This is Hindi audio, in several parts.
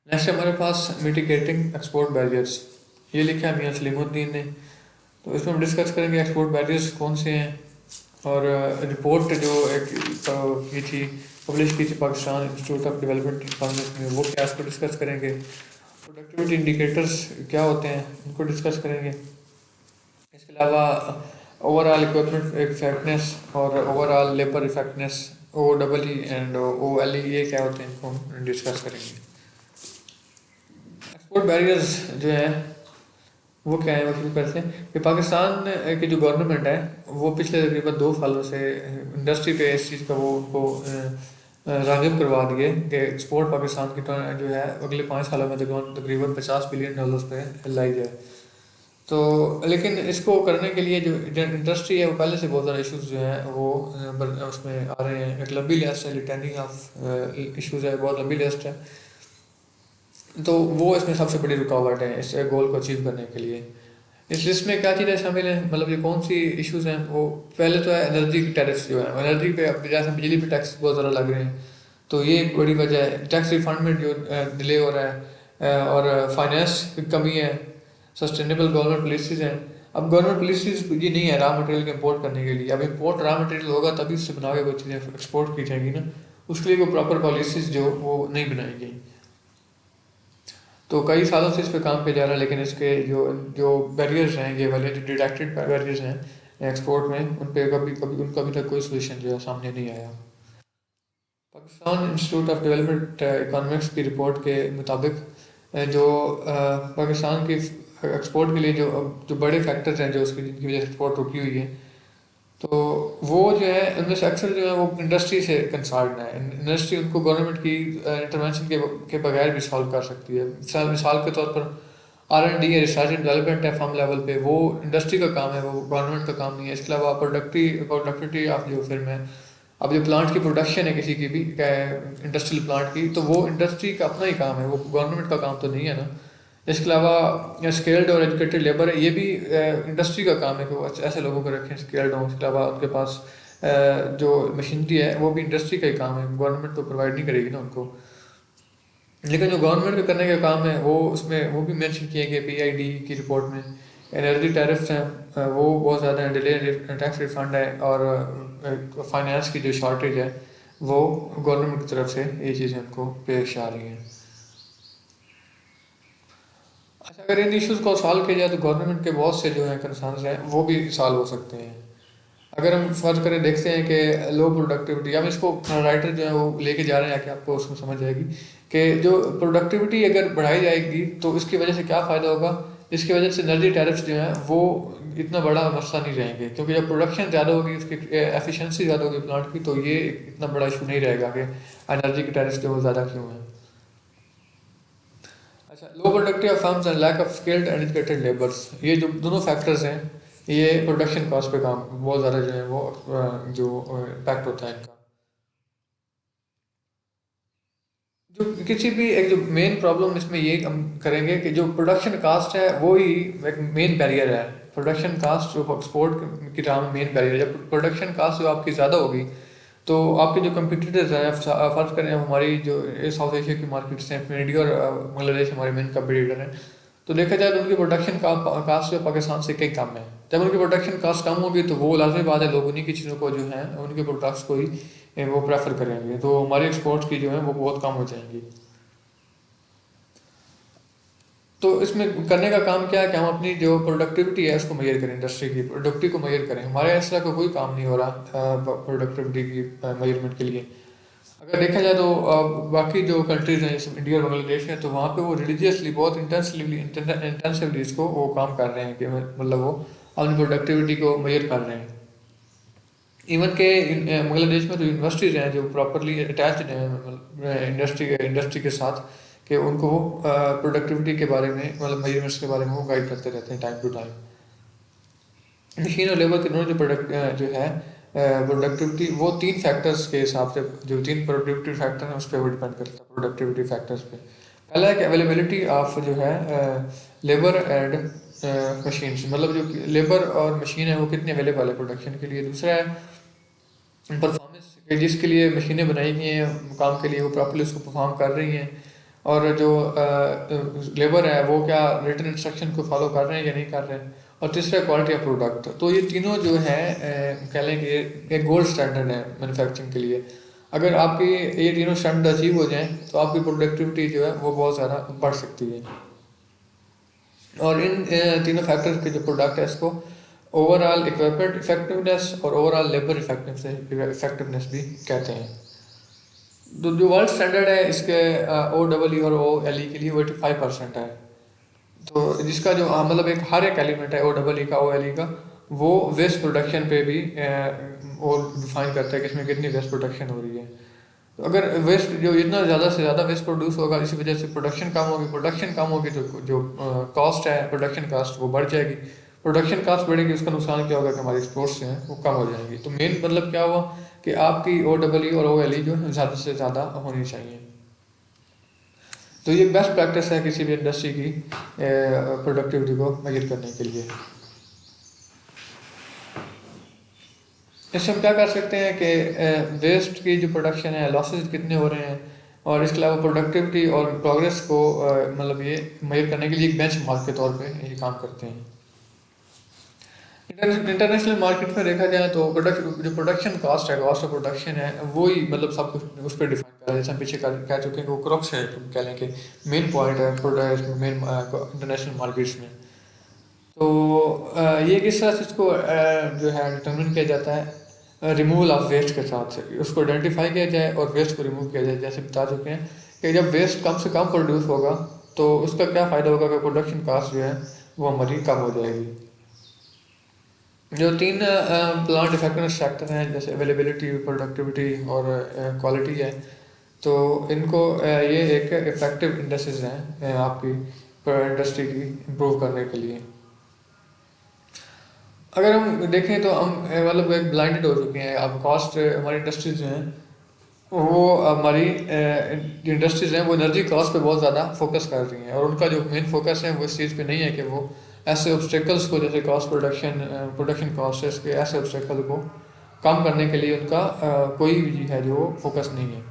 नेक्स्ट हमारे पास मिटिगेटिंग एक्सपोर्ट बैरियर्स, ये लिखा है मियां सलीमुद्दीन ने। तो इसमें हम डिस्कस करेंगे एक्सपोर्ट बैरियर्स कौन से हैं, और रिपोर्ट जो एक की थी, पब्लिश की थी Pakistan institute of development economics में, वो क्या, इसको डिस्कस करेंगे। प्रोडक्टिविटी इंडिकेटर्स क्या होते हैं, इनको डिस्कस करेंगे। इसके अलावा ओवरऑल इक्विपमेंट इफेक्टनेस और overall labour effectiveness, O double E and O L E, ये क्या होते हैं, इनको हम डिस्कस करेंगे। एक्सपोर्ट बैरियर्स जो है वो क्या है, वो शुरू करते हैं कि पाकिस्तान की जो गवर्नमेंट है वो पिछले तकरीबन 2 सालों से इंडस्ट्री पे इस चीज़ का वो उनको राग़िब करवा दिए कि एक्सपोर्ट पाकिस्तान की जो है अगले 5 सालों में तकरीबन $50 बिलियन पे लाई जाए। तो लेकिन इसको करने के लिए जो इंडस्ट्री है वो पहले से बहुत ज़्यादा इश्यूज जो हैं वो उसमें आ रहे हैं। एक लंबी लिस्ट है, लिटेनिंग ऑफ इश्यूज है, बहुत लंबी लिस्ट है। तो वो इसमें सबसे बड़ी रुकावट है इस गोल को अचीव करने के लिए। इस लिस्ट में क्या चीज़ें शामिल हैं, मतलब ये कौन सी इश्यूज हैं, वो पहले तो है एनर्जी की टैरिफ्स जो है, एनर्जी पे अब जैसे बिजली पे टैक्स बहुत ज़्यादा लग रहे हैं, तो ये एक बड़ी वजह है। टैक्स रिफंडमेंट जो डिले हो रहा है, और फाइनेंस की कमी है। सस्टेनेबल गवर्नमेंट पॉलिसीज़ हैं। अब गवर्नमेंट पॉलिसीज़ ये नहीं है रॉ मटेरियल के इम्पोर्ट करने के लिए। अब इम्पोर्ट रॉ मटेरियल होगा तभी उससे बना के कोई चीज़ें एक्सपोर्ट की जाएंगी ना, उसके लिए कोई प्रॉपर पॉलिसीज़ जो वो नहीं बनाई गई। तो कई सालों से इस पे काम किया जा रहा है, लेकिन इसके जो जो बैरियर्स हैं, ये वाले जो डिटेक्टेड बैरियर्स हैं एक्सपोर्ट में, उन पे कभी कभी उनका अभी तक कोई सोल्यूशन जो है सामने नहीं आया। Pakistan institute of development economics की रिपोर्ट के मुताबिक जो पाकिस्तान की एक्सपोर्ट के लिए जो बड़े फैक्टर्स हैं जो उसकी जिनकी वजह से एक्सपोर्ट रुकी हुई है, तो वो जो है उनमें से अक्सर जो है वो इंडस्ट्री से कंसर्न है। इंडस्ट्री उनको गवर्नमेंट की इंटरवेंशन के बगैर भी सॉल्व कर सकती है। मिसाल के तौर पर R&D या रिसर्च एंड डेवलपमेंट है फर्म लेवल पे, वो इंडस्ट्री का काम है, वो गवर्नमेंट का काम नहीं है। इसके अलावा प्रोडक्टिविटी ऑफ जो फिर में अब जो प्लांट की प्रोडक्शन है किसी की भी इंडस्ट्रियल प्लांट की, तो वो इंडस्ट्री का अपना ही काम है, वो गवर्नमेंट का काम तो नहीं है ना। इसके अलावा स्किल्ड और एजुकेटेड लेबर है, ये भी इंडस्ट्री का काम है कि वो ऐसे लोगों को रखें स्किल्ड हों। इसके अलावा उनके पास जो मशीनरी है वो भी इंडस्ट्री का ही काम है, गवर्नमेंट तो प्रोवाइड नहीं करेगी ना उनको। लेकिन जो गवर्नमेंट का करने का काम है वो उसमें वो भी मेंशन किए गए PID की रिपोर्ट में। एनर्जी टैरिफ्स हैं, वो बहुत ज़्यादा हैं, डिले टैक्स रिफंड है, और फाइनेंस की जो शॉर्टेज है वो गवर्नमेंट की तरफ से ये चीज़ें उनको पेश आ रही हैं। अच्छा, अगर इन इश्यूज़ को सॉल्व किया जाए तो गवर्नमेंट के बहुत से जो हैं कंसर्न्स हैं वो भी सॉल्व हो सकते हैं। अगर हम फर्ज करें, देखते हैं कि लो प्रोडक्टिविटी, हम इसको राइटर जो है वो लेके जा रहे हैं कि आपको उसमें समझ आएगी कि जो प्रोडक्टिविटी अगर बढ़ाई जाएगी तो इसकी वजह से क्या फ़ायदा होगा। इसकी वजह से एनर्जी टैरिफ्स जो हैं वो इतना बड़ा मसला नहीं रहेंगे, क्योंकि जब प्रोडक्शन ज़्यादा होगी, उसकी एफिशिएंसी ज़्यादा होगी प्लांट की, तो ये इतना बड़ा इशू नहीं रहेगा कि एनर्जी की टैरिफ्स जो वो ज़्यादा क्यों हैं। अच्छा, low productive firms and lack of skilled and educated labours, ये जो दोनों फैक्टर्स हैं ये प्रोडक्शन कॉस्ट पे काम बहुत ज़्यादा जो है वो जो इम्पैक्ट होता है इनका। जो किसी भी एक जो मेन प्रॉब्लम इसमें ये हम करेंगे कि जो प्रोडक्शन कास्ट है वो ही एक मेन बैरियर है। प्रोडक्शन कास्ट जो एक्सपोर्ट की राह में मेन बैरियर है। जब प्रोडक्शन कास्ट जो आपकी ज़्यादा होगी तो आपके जो कंपटीटर्स हैं, फर्ज करें हमारी जो साउथ एशिया की मार्केट्स हैं, इंडिया और बांग्लादेश हमारे मेन कंपटीटर हैं, तो देखा जाए तो उनकी प्रोडक्शन कास्ट जो पाकिस्तान से कई कम है। जब उनकी प्रोडक्शन कास्ट कम होगी तो वो लाजमी बात है लोग उन्हीं की चीज़ों को जो है उनके प्रोडक्ट्स को ही वो प्रेफर करेंगे, तो हमारी एक्सपोर्ट्स की जो है वो बहुत कम हो जाएंगी। तो इसमें करने का काम क्या है कि हम अपनी जो प्रोडक्टिविटी है उसको मेजर करें, इंडस्ट्री की प्रोडक्टिविटी को मेजर करें। हमारे इस तरह का कोई काम नहीं हो रहा प्रोडक्टिविटी की मेजरमेंट के लिए। अगर देखा जाए तो बाकी जो कंट्रीज़ हैं जैसे इंडिया और बांग्लादेश है, तो वहाँ पे वो रिलीजियसली बहुत इंटेंसिवली इसको वो काम कर रहे हैं कि मतलब वो अपनी प्रोडक्टिविटी को मेजर कर रहे हैं। इवन के बांग्लादेश में तो यूनिवर्सिटीज़ हैं जो प्रॉपरली अटैच्ड हैं इंडस्ट्री के साथ, कि उनको प्रोडक्टिविटी के बारे में मतलब मेजरमेंट्स के बारे में वो गाइड करते रहते हैं टाइम टू टाइम। मशीन और लेबर के दोनों जो जो है प्रोडक्टिविटी, वो 3 फैक्टर्स के हिसाब से, जो 3 प्रोडक्टिविटी फैक्टर हैं उस पर वो डिपेंड करता है प्रोडक्टिविटी फैक्टर्स पे। पहला है कि अवेलेबिलिटी ऑफ जो है लेबर एंड मशीन्स, मतलब जो लेबर और मशीन है वो कितनी अवेलेबल है प्रोडक्शन के लिए। दूसरा है परफॉर्मेंस, जिसके लिए मशीनें बनाई गई हैं काम के लिए वो प्रॉपर्ली उसको परफॉर्म कर रही हैं। और जो लेबर है वो क्या रिटन इंस्ट्रक्शन को फॉलो कर रहे हैं या नहीं कर रहे हैं, और तीसरा क्वालिटी ऑफ प्रोडक्ट। तो ये तीनों जो है कह लें कि एक गोल्ड स्टैंडर्ड है मैन्युफैक्चरिंग के लिए। अगर आपकी ये तीनों स्टैंडर्ड अचीव हो जाएं तो आपकी प्रोडक्टिविटी जो है वो बहुत ज़्यादा बढ़ सकती है। और इन तीनों फैक्टर्स के जो प्रोडक्ट है इसको ओवरऑल इक्विपमेंट इफेक्टिवनेस और ओवरऑल लेबर इफेक्टिवनेस भी कहते हैं। तो जो वर्ल्ड स्टैंडर्ड है इसके ओ डबल ई और ओ एल ई के लिए वो 85% है। तो जिसका जो मतलब एक हर एक एलिमेंट है ओ डबल ई का ओ एल ई का, वो वेस्ट प्रोडक्शन पे भी वो डिफाइन करता है कि इसमें कितनी वेस्ट प्रोडक्शन हो रही है। तो अगर वेस्ट जो इतना ज़्यादा से ज़्यादा वेस्ट प्रोड्यूस होगा, इसी वजह से प्रोडक्शन कम होगी तो जो कॉस्ट है प्रोडक्शन कॉस्ट वो बढ़ जाएगी। प्रोडक्शन कॉस्ट बढ़ेगी, उसका नुकसान क्या होगा कि हमारी एक्सपोर्ट्स जो हैं वो कम हो जाएंगी। तो मेन मतलब क्या हुआ कि आपकी ओ डबल ई और ओ एल ई जो ज़्यादा से ज़्यादा होनी चाहिए। तो ये बेस्ट प्रैक्टिस है किसी भी इंडस्ट्री की प्रोडक्टिविटी को मेजर करने के लिए। इससे हम क्या कर सकते हैं कि वेस्ट की जो प्रोडक्शन है, लॉसेस कितने हो रहे हैं, और इसके अलावा प्रोडक्टिविटी और प्रोग्रेस को मतलब ये मेजर करने के लिए एक बेंचमार्क के तौर पे ये काम करते हैं। इंटरनेशनल मार्केट में देखा जाए तो जो प्रोडक्शन कॉस्ट है, कॉस्ट ऑफ प्रोडक्शन है, वो ही मतलब सब कुछ उस पर डिफाइन कर रहा है। जैसे हम पीछे कह चुके हैं कि वो क्रक्स है, तुम कह लें कि मेन पॉइंट है प्रोडक्ट मेन इंटरनेशनल मार्केट्स में। तो ये किस तरह से इसको जो है डिटर्मिन किया जाता है, रिमूवल ऑफ वेस्ट के साथ से उसको आइडेंटिफाई किया जाए और वेस्ट को रिमूव किया जाए। जैसे बता चुके हैं कि जब वेस्ट कम से कम प्रोड्यूस होगा तो उसका क्या फ़ायदा होगा कि प्रोडक्शन कास्ट जो है वो हमारी कम हो जाएगी। जो तीन प्लांट इफेक्टिवनेस फैक्टर हैं जैसे अवेलेबिलिटी, प्रोडक्टिविटी और क्वालिटी है, तो इनको ये एक इफेक्टिव इंडस्ट्रीज हैं आपकी इंडस्ट्री की इम्प्रूव करने के लिए। अगर हम देखें तो हम मतलब एक ब्लाइंडेड हो चुके हैं। अब कॉस्ट हमारी इंडस्ट्रीज जो हैं वो हमारी जो इंडस्ट्रीज हैं वो एनर्जी कॉस्ट पे बहुत ज़्यादा फोकस कर रही हैं, और उनका जो मेन फोकस है वो इस चीज़ पे नहीं है कि वो ऐसे ऑब्स्टेकल्स को, जैसे कॉस्ट प्रोडक्शन कॉस्ट है, इसके ऐसे ऑब्स्टेकल को कम करने के लिए उनका कोई भी है जो फोकस नहीं है।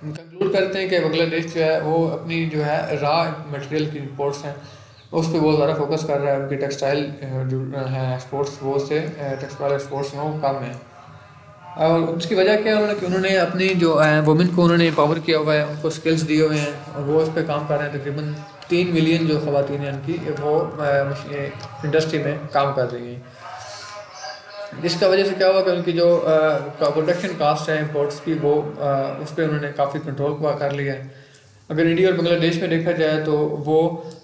हम कंक्लूड करते हैं कि बांग्लादेश जो है वो अपनी जो है रॉ मटेरियल की इम्पोर्ट्स हैं उस पर बहुत ज़्यादा फोकस कर रहा है। उनकी टेक्सटाइल जो है एक्सपोर्ट्स वो से टेक्सटाइल एक्सपोर्ट्स में वो कम है। और उसकी वजह क्या है, उन्होंने अपनी जो वुमेन को उन्होंने एम्पावर किया हुआ है, उनको स्किल्स दिए हुए हैं और वो इस पर काम कर रहे हैं। तकरीबन 3 मिलियन जो ख़वातीन हैं उनकी वो इंडस्ट्री में काम कर रही हैं। जिसका वजह से क्या हुआ कि उनकी जो प्रोडक्शन कास्ट है इम्पोर्ट्स की वो उस पर उन्होंने काफ़ी कंट्रोल कर लिया है। अगर इंडिया और बांग्लादेश में देखा जाए तो वो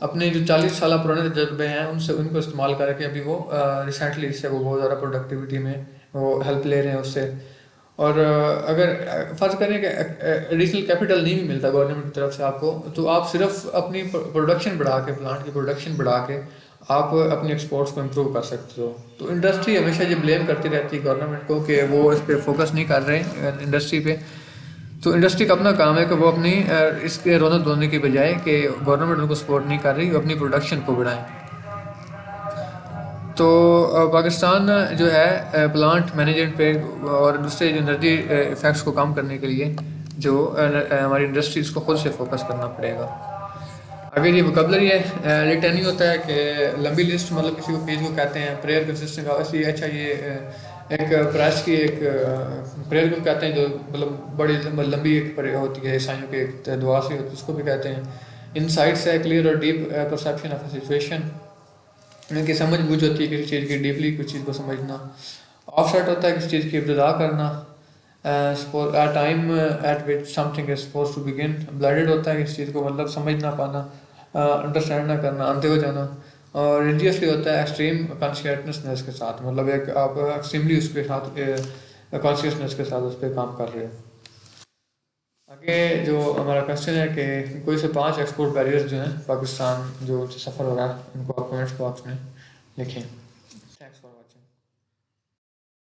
अपने जो 40 साल पुराने तजर्बे हैं उनसे उनको इस्तेमाल करके अभी वो रिसेंटली इससे वो बहुत ज़्यादा प्रोडक्टिविटी में वो हेल्प ले रहे हैं उससे। और अगर फ़र्ज़ करें कि एडिशनल कैपिटल नहीं भी मिलता गवर्नमेंट की तरफ से आपको, तो आप सिर्फ अपनी प्रोडक्शन बढ़ा के, प्लांट की प्रोडक्शन बढ़ा के आप अपनी एक्सपोर्ट्स को इम्प्रूव कर सकते हो। तो इंडस्ट्री हमेशा ये ब्लेम करती रहती है गवर्नमेंट को कि वो इस पर फोकस नहीं कर रहे इंडस्ट्री पे। तो इंडस्ट्री का अपना काम है कि वो अपनी इसके रौनक ढूंढने की बजाय कि गवर्नमेंट उनको सपोर्ट नहीं कर रही, वो अपनी प्रोडक्शन को बढ़ाएं। तो पाकिस्तान जो है प्लांट मैनेजमेंट पे और दूसरे जो एनर्जी इफेक्ट्स को कम करने के लिए जो हमारी इंडस्ट्रीज को खुद से फोकस करना पड़ेगा। अगर ये वोकैबुलरी है रिटर्न ही होता है कि लंबी लिस्ट, मतलब किसी को पेज को कहते हैं प्रेयर कंसिस्टेंट का, वैसे अच्छा ये एक प्रेस की एक प्रेयर को कहते हैं जो मतलब बड़ी लंबी एक होती है ईसाइयों की एक दुआ सी होती है, उसको भी कहते हैं। इनसाइट्स है क्लियर और deep perception of a situation, उनकी समझ बूझ होती है किसी चीज़ की, डीपली कुछ चीज़ को समझना। ऑफ सेट होता है किसी चीज़ की इब्तिदा करना, time at which something is suppose to begin. Blinded होता है किसी चीज़ को मतलब समझ ना पाना, अंडरस्टैंड ना करना, अंधे हो जाना। और रिलीजियसली होता है एक्सट्रीम कॉन्शियसनेस के साथ, मतलब एक आप एक्सट्रीमली उसके साथ कॉन्शियसनेस के साथ उस पर काम कर रहे हो। आगे जो हमारा क्वेश्चन है कि कोई से 5 एक्सपोर्ट बैरियर्स जो हैं पाकिस्तान जो सफ़र हो रहा है उनको आप कमेंट्स बॉक्स में लिखें।